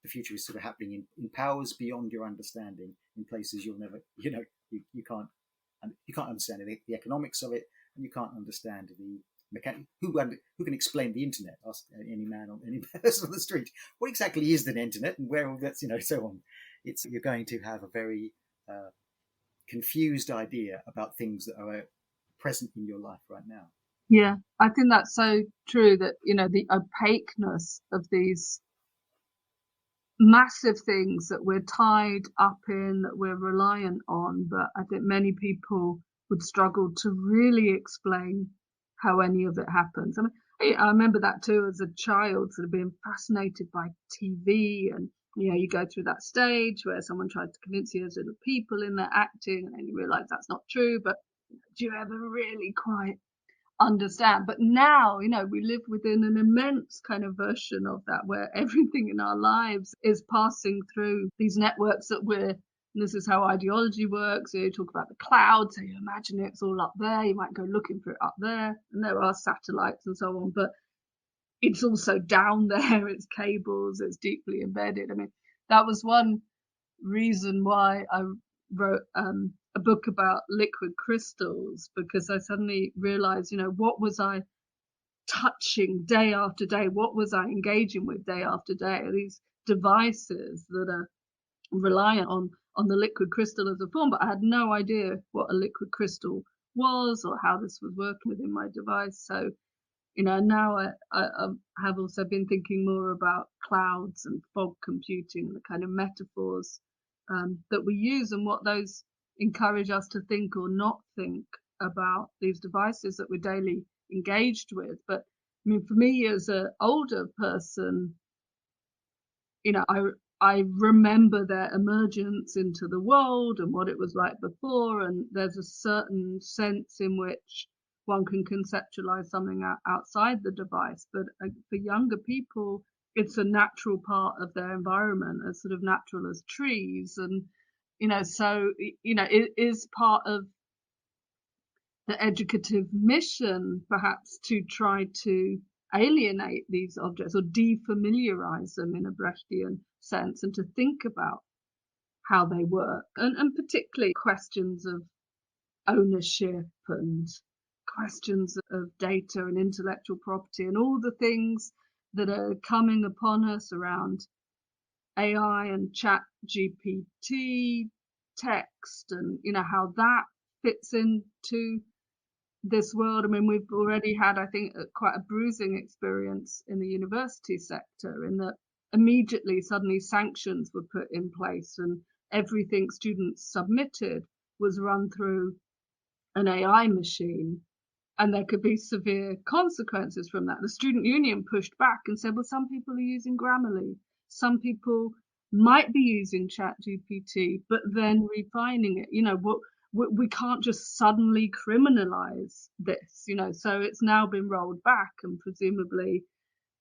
The future is sort of happening in powers beyond your understanding, in places you'll never, you can't understand the economics of it, and you can't understand the mechanic. Who can explain the internet? Ask any man or any person on the street. What exactly is the internet, and where all that's, so on. You're going to have a very confused idea about things that are present in your life right now. Yeah, I think that's so true that, the opaqueness of these massive things that we're tied up in, that we're reliant on. But I think many people would struggle to really explain how any of it happens. I mean, I remember that too as a child, sort of being fascinated by TV, and you go through that stage where someone tried to convince you there's little people in there acting, and then you realise that's not true. But do you ever really quite understand? But now, we live within an immense kind of version of that, where everything in our lives is passing through these networks and this is how ideology works. You talk about the cloud, so you imagine it's all up there. You might go looking for it up there, and there are satellites and so on, but it's also down there. It's cables, it's deeply embedded. I mean, that was one reason why I wrote a book about liquid crystals, because I suddenly realized, what was I touching day after day? What was I engaging with day after day? These devices that are reliant on the liquid crystal as a form, but I had no idea what a liquid crystal was or how this was working within my device. So, now I have also been thinking more about clouds and fog computing, the kind of metaphors that we use and what those encourage us to think or not think about these devices that we're daily engaged with. But I mean, for me as an older person, I remember their emergence into the world and what it was like before, and there's a certain sense in which one can conceptualize something outside the device. But for younger people, it's a natural part of their environment, as sort of natural as trees. And, so, it is part of the educative mission, perhaps, to try to alienate these objects or defamiliarize them in a Brechtian sense, and to think about how they work, and particularly questions of ownership and questions of data and intellectual property and all the things that are coming upon us around AI and chat GPT, text, and how that fits into this world. I mean, we've already had, I think, quite a bruising experience in the university sector, in that immediately suddenly sanctions were put in place and everything students submitted was run through an AI machine, and there could be severe consequences from that. The student union pushed back and said, well, some people are using Grammarly, some people might be using ChatGPT, but then refining it. We can't just suddenly criminalize this, so it's now been rolled back, and presumably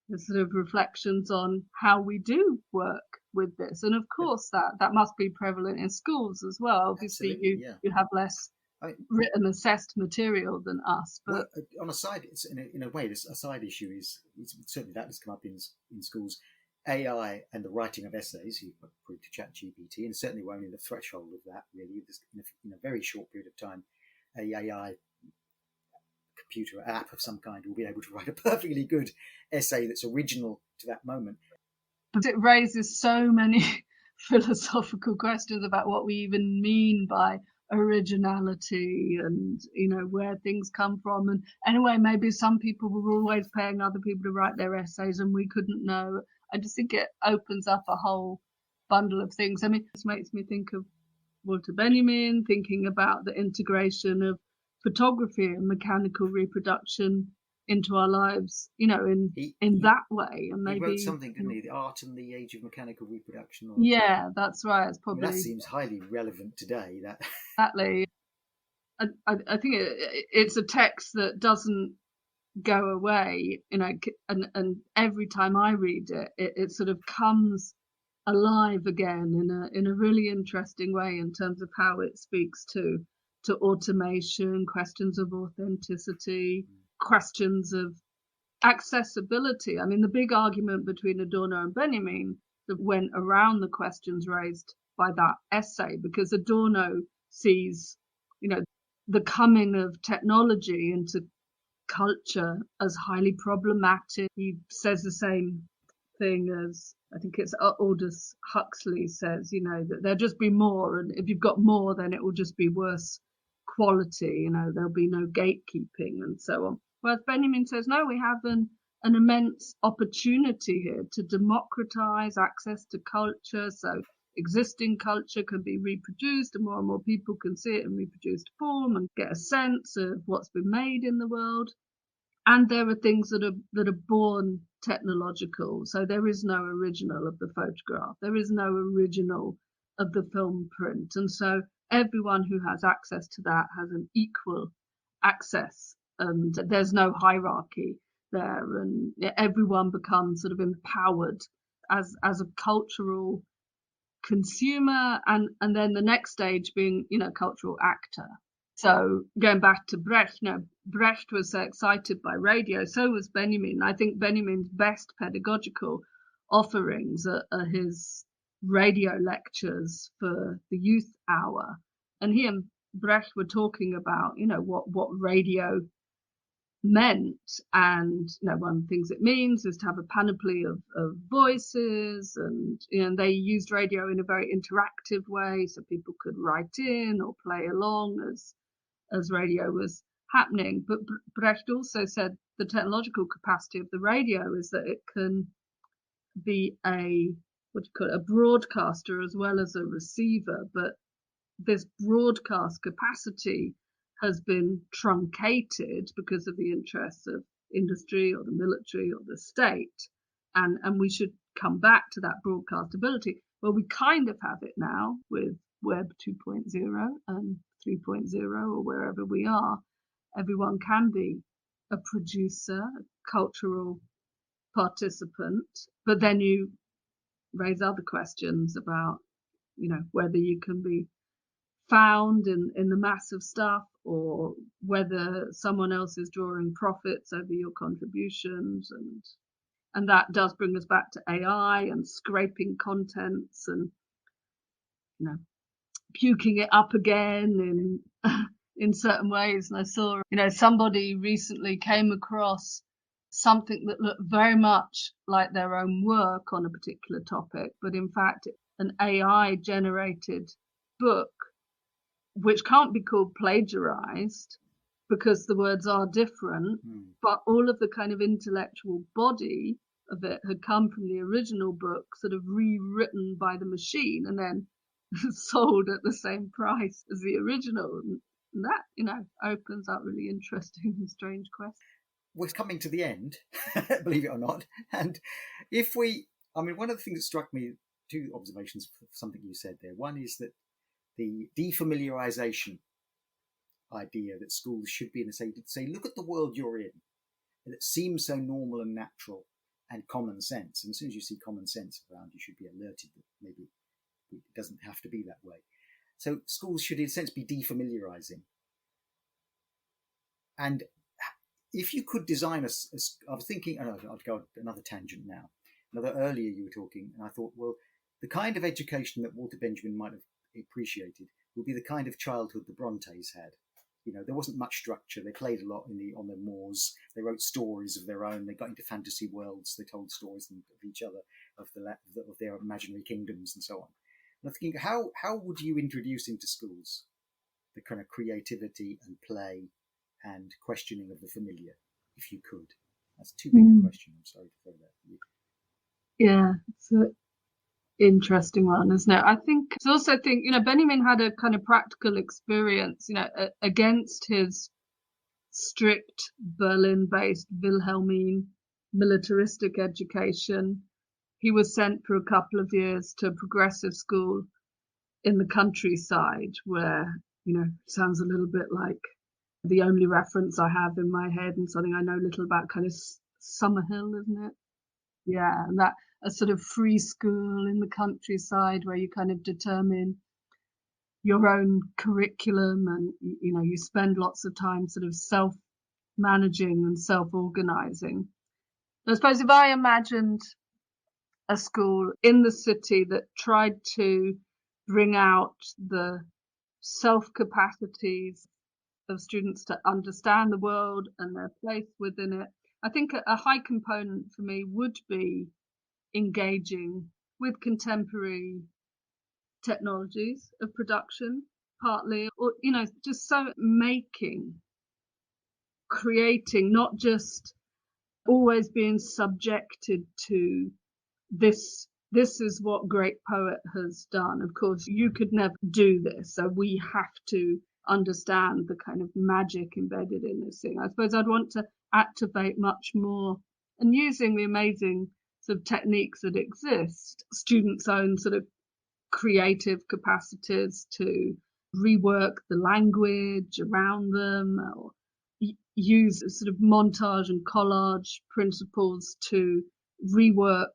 there's sort of reflections on how we do work with this. And of course that must be prevalent in schools as well. Obviously you have less written assessed material than us, but on a side, it's in a way, this a side issue is certainly that has come up in schools. AI and the writing of essays, you put to ChatGPT, and certainly we're only the threshold of that, really. In a very short period of time, a AI computer app of some kind will be able to write a perfectly good essay that's original to that moment. But it raises so many philosophical questions about what we even mean by originality, and where things come from. And anyway, maybe some people were always paying other people to write their essays and we couldn't know. I just think it opens up a whole bundle of things. I mean, this makes me think of Walter Benjamin, thinking about the integration of photography and mechanical reproduction into our lives, in that way. And maybe he wrote something, didn't he? The Art and the Age of Mechanical Reproduction. Yeah, that's right. It's probably that seems highly relevant today. That exactly. I think it's a text that doesn't go away, and every time I read it, it sort of comes alive again in a really interesting way in terms of how it speaks to automation, questions of authenticity, questions of accessibility. I mean, the big argument between Adorno and Benjamin that went around the questions raised by that essay, because Adorno sees, the coming of technology into culture as highly problematic. He says the same thing as, I think it's Aldous Huxley says, that there'll just be more, and if you've got more, then it will just be worse quality, there'll be no gatekeeping and so on. Whereas Benjamin says, no, we have an immense opportunity here to democratize access to culture, so existing culture can be reproduced and more people can see it in reproduced form and get a sense of what's been made in the world. And there are things that are born technological. So there is no original of the photograph. There is no original of the film print. And so everyone who has access to that has an equal access, and there's no hierarchy there. And everyone becomes sort of empowered as a cultural consumer, and then the next stage being, cultural actor. So going back to Brecht, Brecht was so excited by radio, so was Benjamin. I think Benjamin's best pedagogical offerings are his radio lectures for the youth hour. And he and Brecht were talking about, what radio meant. And one of the things it means is to have a panoply of voices, and they used radio in a very interactive way, so people could write in or play along as radio was happening. But Brecht also said the technological capacity of the radio is that it can be a broadcaster as well as a receiver, but this broadcast capacity has been truncated because of the interests of industry or the military or the state, and we should come back to that broadcastability. Well, we kind of have it now with Web 2.0 and 3.0, or wherever we are. Everyone can be a producer, a cultural participant, but then you raise other questions about whether you can be found in the massive stuff, or whether someone else is drawing profits over your contributions, and that does bring us back to AI and scraping contents and puking it up again in certain ways. And I saw somebody recently came across something that looked very much like their own work on a particular topic, but in fact an AI generated book, which can't be called plagiarized because the words are different, but all of the kind of intellectual body of it had come from the original book, sort of rewritten by the machine and then sold at the same price as the original. And that, opens up really interesting and strange questions. We're coming to the end, believe it or not. And one of the things that struck me, two observations for something you said there. One is that the defamiliarization idea that schools should be in say, look at the world you're in, and it seems so normal and natural and common sense. And as soon as you see common sense around, you should be alerted that maybe it doesn't have to be that way. So schools should, in a sense, be defamiliarizing. And if you could design I was thinking, I'll go on another tangent now. Earlier you were talking, and I thought, well, the kind of education that Walter Benjamin might have appreciated would be the kind of childhood the Brontes had. There wasn't much structure. They played a lot on their moors. They wrote stories of their own. They got into fantasy worlds. They told stories of each other, of their imaginary kingdoms and so on. And I'm thinking, how would you introduce into schools the kind of creativity and play and questioning of the familiar, if you could? That's too big a question. I'm sorry to throw that at you. Yeah, it's an interesting one, isn't it? I also think, Benjamin had a kind of practical experience, against his strict Berlin-based Wilhelmine militaristic education. He was sent for a couple of years to a progressive school in the countryside where, sounds a little bit like the only reference I have in my head and something I know little about, kind of Summerhill, isn't it? Yeah, and that a sort of free school in the countryside where you kind of determine your own curriculum, and you spend lots of time sort of self-managing and self-organizing. I suppose if I imagined a school in the city that tried to bring out the self-capacities of students to understand the world and their place within it, I think a high component for me would be engaging with contemporary technologies of production, partly, or just so creating, not just always being subjected to this is what great poet has done. Of course, you could never do this, so we have to understand the kind of magic embedded in this thing. I suppose I'd want to activate much more, and using the amazing sort of techniques that exist, students' own sort of creative capacities to rework the language around them, or use sort of montage and collage principles to rework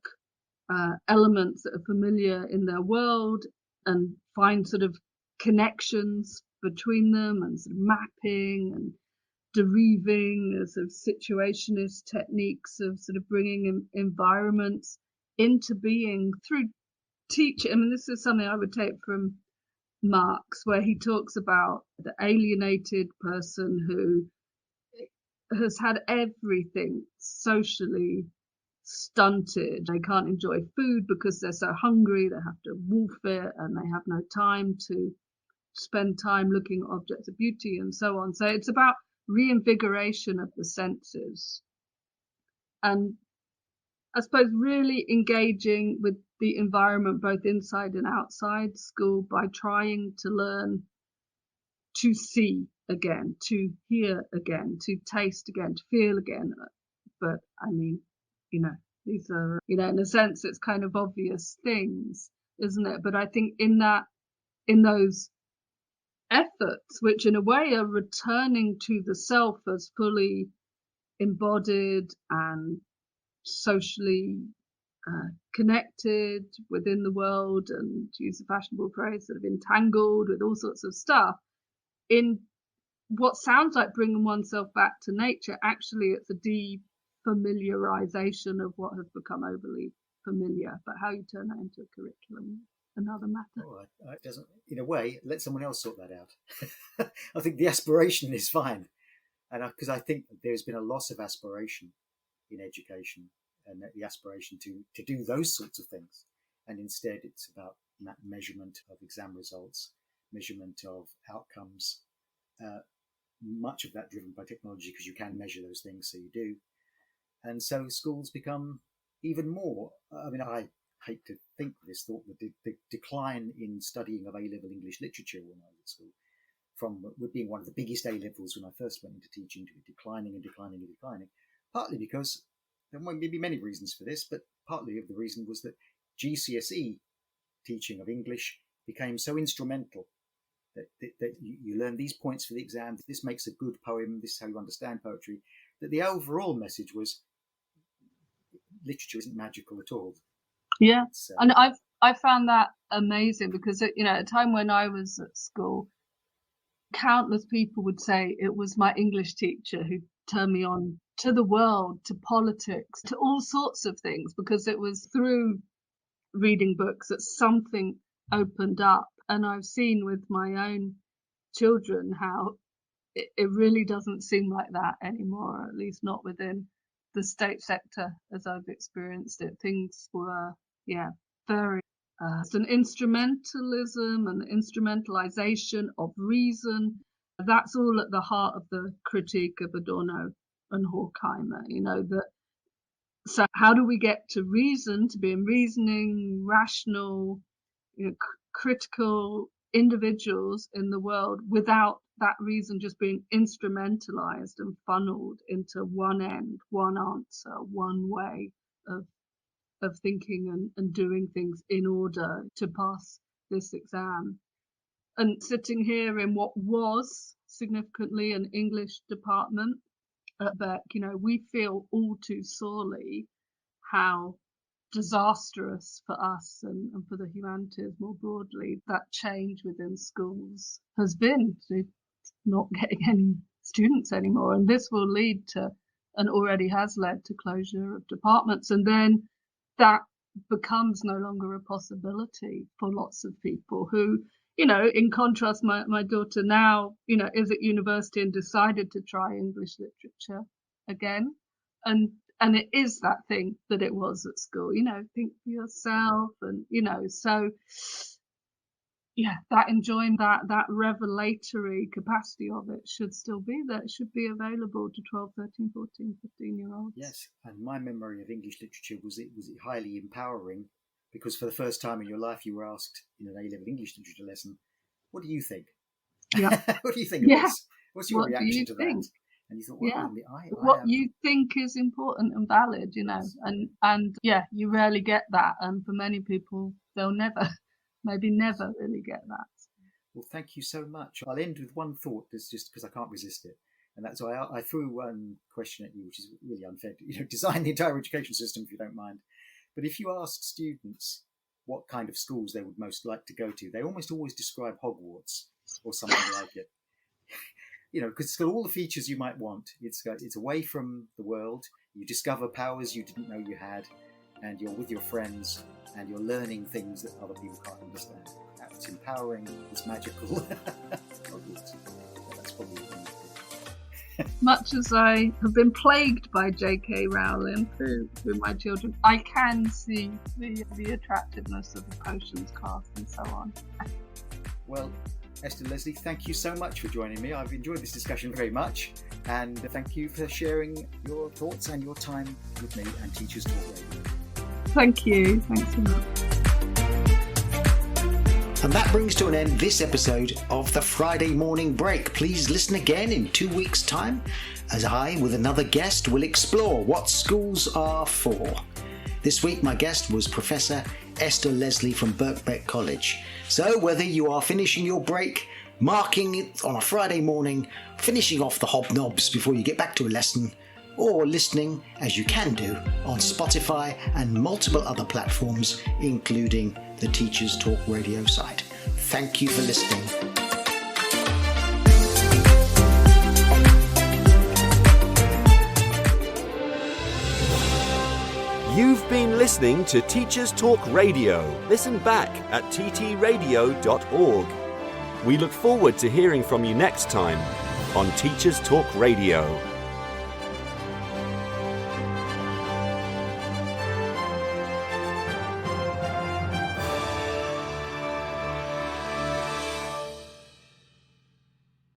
elements that are familiar in their world and find sort of connections between them, and sort of mapping and deriving as sort of situationist techniques of sort of bringing environments into being through teaching. I mean, this is something I would take from Marx, where he talks about the alienated person who has had everything socially stunted. They can't enjoy food because they're so hungry, they have to wolf it, and they have no time to spend time looking at objects of beauty and so on. So it's about reinvigoration of the senses, and I suppose really engaging with the environment both inside and outside school by trying to learn to see again, to hear again, to taste again, to feel again. But I mean, these are, in a sense, it's kind of obvious things, isn't it? But I think in those efforts, which in a way are returning to the self as fully embodied and socially connected within the world, and to use a fashionable phrase, sort of entangled with all sorts of stuff, in what sounds like bringing oneself back to nature, actually it's a defamiliarization of what has become overly familiar. But how you turn that into a curriculum, another matter. Oh, it doesn't, in a way, let someone else sort that out. I think the aspiration is fine, and because I think there's been a loss of aspiration in education, and the aspiration to do those sorts of things, and instead it's about measurement of exam results, measurement of outcomes, much of that driven by technology because you can measure those things, so you do. And so schools become even more, I mean, I hate to think this thought, but the decline in studying of A-level English literature when I was at school, from being one of the biggest A-levels when I first went into teaching, to declining and declining and declining, partly because there might be many reasons for this, but partly of the reason was that GCSE teaching of English became so instrumental that you learn these points for the exam, this makes a good poem, this is how you understand poetry, that the overall message was literature isn't magical at all. Yeah, and I found that amazing because, at a time when I was at school, countless people would say it was my English teacher who turned me on to the world, to politics, to all sorts of things, because it was through reading books that something opened up. And I've seen with my own children how it really doesn't seem like that anymore, at least not within the state sector as I've experienced it. Things were, very an instrumentalism and instrumentalization of reason. That's all at the heart of the critique of Adorno and Horkheimer, so how do we get to reason, to being reasoning, rational, critical individuals in the world without that reason just being instrumentalized and funneled into one end, one answer, one way of thinking and doing things in order to pass this exam. And sitting here in what was significantly an English department at Beck, we feel all too sorely how disastrous for us and for the humanities more broadly that change within schools has been, to not getting any students anymore. And this will lead to, and already has led to, closure of departments. And then that becomes no longer a possibility for lots of people who, in contrast, my daughter now, is at university and decided to try English literature again. And it is that thing that it was at school, think for yourself. And, so, that enjoyment, that revelatory capacity of it should still be there. It should be available to 12, 13, 14, 15-year-olds. Yes, and my memory of English literature was it highly empowering, because for the first time in your life you were asked in an A-level English literature lesson, what do you think? Yeah. What do you think of this? What's your reaction to that? And you thought, well, what you think is important and valid, yes. and you rarely get that. And for many people, they'll never really get that. Well, thank you so much. I'll end with one thought, that's just because I can't resist it. And that's why I threw one question at you, which is really unfair. Design the entire education system, if you don't mind. But if you ask students what kind of schools they would most like to go to, they almost always describe Hogwarts or something like it. Because it's got all the features you might want. It's away from the world. You discover powers you didn't know you had, and you're with your friends, and you're learning things that other people can't understand. It's empowering. It's magical. Hogwarts. That's probably what much as I have been plagued by J.K. Rowling through my children, I can see the attractiveness of the potions cast and so on. Well, Esther Leslie, thank you so much for joining me. I've enjoyed this discussion very much, and thank you for sharing your thoughts and your time with me and Teachers Talk Radio. Thank you. Thanks so much. And that brings to an end this episode of the Friday Morning Break. Please listen again in 2 weeks' time as I, with another guest, will explore what schools are for. This week my guest was Professor Esther Leslie from Birkbeck College. So whether you are finishing your break, marking it on a Friday morning, finishing off the hobnobs before you get back to a lesson, or listening, as you can do, on Spotify and multiple other platforms, including the Teachers Talk Radio site. Thank you for listening. You've been listening to Teachers Talk Radio. Listen back at ttradio.org. We look forward to hearing from you next time on Teachers Talk Radio.